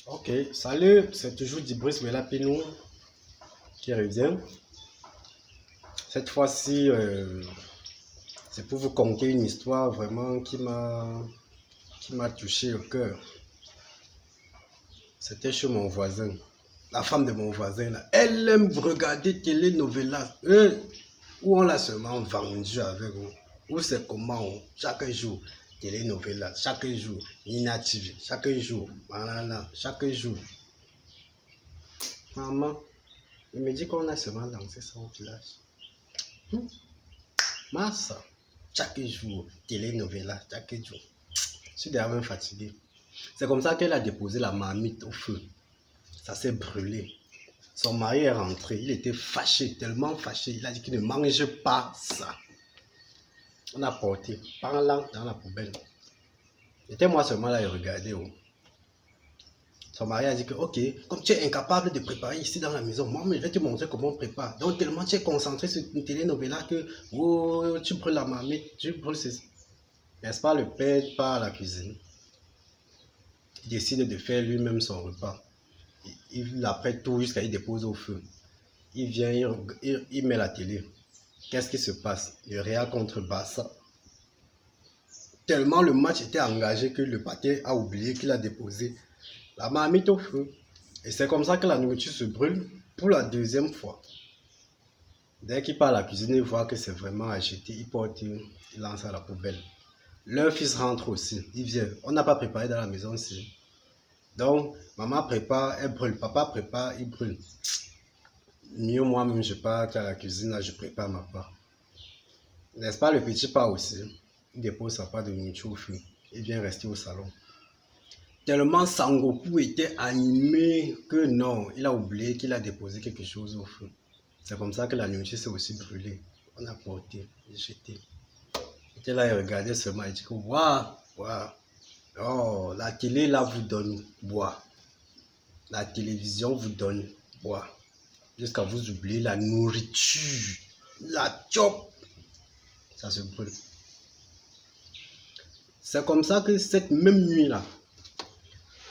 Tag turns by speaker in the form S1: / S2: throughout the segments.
S1: Ok, salut, c'est toujours Dibris Melapinou qui revient. Cette fois-ci, c'est pour vous conter une histoire vraiment qui m'a touché au cœur. C'était chez mon voisin, la femme de mon voisin là. Elle aime regarder télénovelas. Où on l'a seulement vendu avec nous. Où c'est comment, chaque jour, télénovelas, chaque jour, Nina TV, chaque jour, Malala, chaque jour. Maman, il me dit qu'on a seulement lancé ça au village. Massa, chaque jour, télénovela, chaque jour. Je suis déjà même fatigué. C'est comme ça qu'elle a déposé la marmite au feu. Ça s'est brûlé. Son mari est rentré. Il était fâché, tellement fâché. Il a dit qu'il ne mange pas ça. On a porté, parlant dans la poubelle. C'était moi seulement là et regardais. Oh. Son mari a dit que, ok, comme tu es incapable de préparer ici dans la maison, moi, je vais te montrer comment on prépare. Donc, tellement tu es concentré sur une télénovela que oh, tu brûles la marmite, tu brûles ceci. N'est-ce pas, le père part à la cuisine. Il décide de faire lui-même son repas. Il apprête tout jusqu'à il dépose au feu. Il vient, il met la télé. Qu'est-ce qui se passe? Le Real contre Barça. Tellement le match était engagé que le paquet a oublié qu'il a déposé la marmite au feu. Et c'est comme ça que la nourriture se brûle pour la deuxième fois. Dès qu'il part à la cuisine, il voit que c'est vraiment à jeter. Il porte, il lance à la poubelle. Leur fils rentre aussi. Il vient. On n'a pas préparé dans la maison aussi. Donc, maman prépare, elle brûle. Papa prépare, il brûle. Mieux moi-même, je pars à la cuisine, là, je prépare ma part. N'est-ce pas, le petit part aussi. Il dépose sa part de nourriture au feu. Il vient rester au salon. Tellement Sangoku était animé que non, il a oublié qu'il a déposé quelque chose au feu. C'est comme ça que la nourriture s'est aussi brûlée. On a porté, jeté. Il était là, il regardait seulement, il dit que waouh, waouh. Oh, la télé là vous donne bois. La télévision vous donne bois. Jusqu'à vous oublier la nourriture. La chop. Ça se brûle. C'est comme ça que cette même nuit là,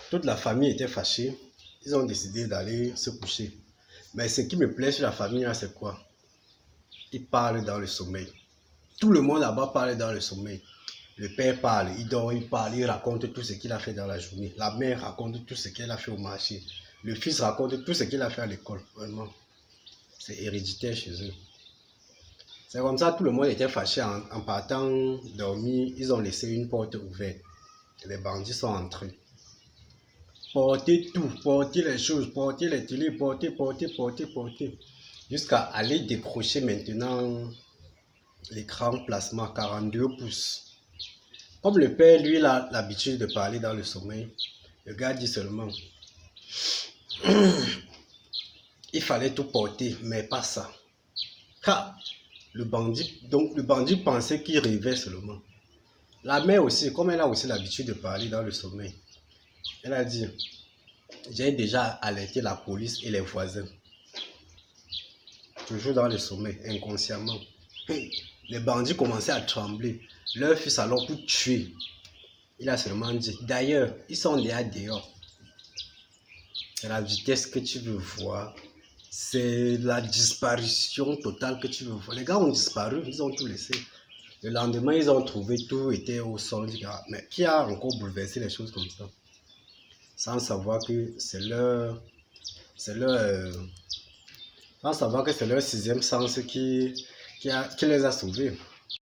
S1: toute la famille était fâchée. Ils ont décidé d'aller se coucher. Mais ce qui me plaît sur la famille là, c'est quoi? Ils parlent dans le sommeil. Tout le monde là-bas parle dans le sommeil. Le père parle, il dort, il parle, il raconte tout ce qu'il a fait dans la journée. La mère raconte tout ce qu'elle a fait au marché. Le fils raconte tout ce qu'il a fait à l'école. Vraiment, c'est héréditaire chez eux. C'est comme ça, tout le monde était fâché en partant dormir. Ils ont laissé une porte ouverte. Les bandits sont entrés. Porter tout, porter les choses, porter les télés, porter. Jusqu'à aller décrocher maintenant l'écran plasma 42 pouces. Comme le père, lui, il a l'habitude de parler dans le sommeil, le gars dit seulement il fallait tout porter, mais pas ça. Car le bandit pensait qu'il rêvait seulement. La mère aussi, comme elle a aussi l'habitude de parler dans le sommeil, elle a dit j'ai déjà alerté la police et les voisins. Toujours dans le sommeil, inconsciemment. Les bandits commençaient à trembler. Leur fils alors pour tuer. Il a seulement dit, d'ailleurs, ils sont déjà dehors. C'est la vitesse que tu veux voir. C'est la disparition totale que tu veux voir. Les gars ont disparu, ils ont tout laissé. Le lendemain, ils ont trouvé tout était au sol. Mais qui a encore bouleversé les choses comme ça? Sans savoir que c'est leur sans savoir que c'est leur sixième sens qui les a sauvés.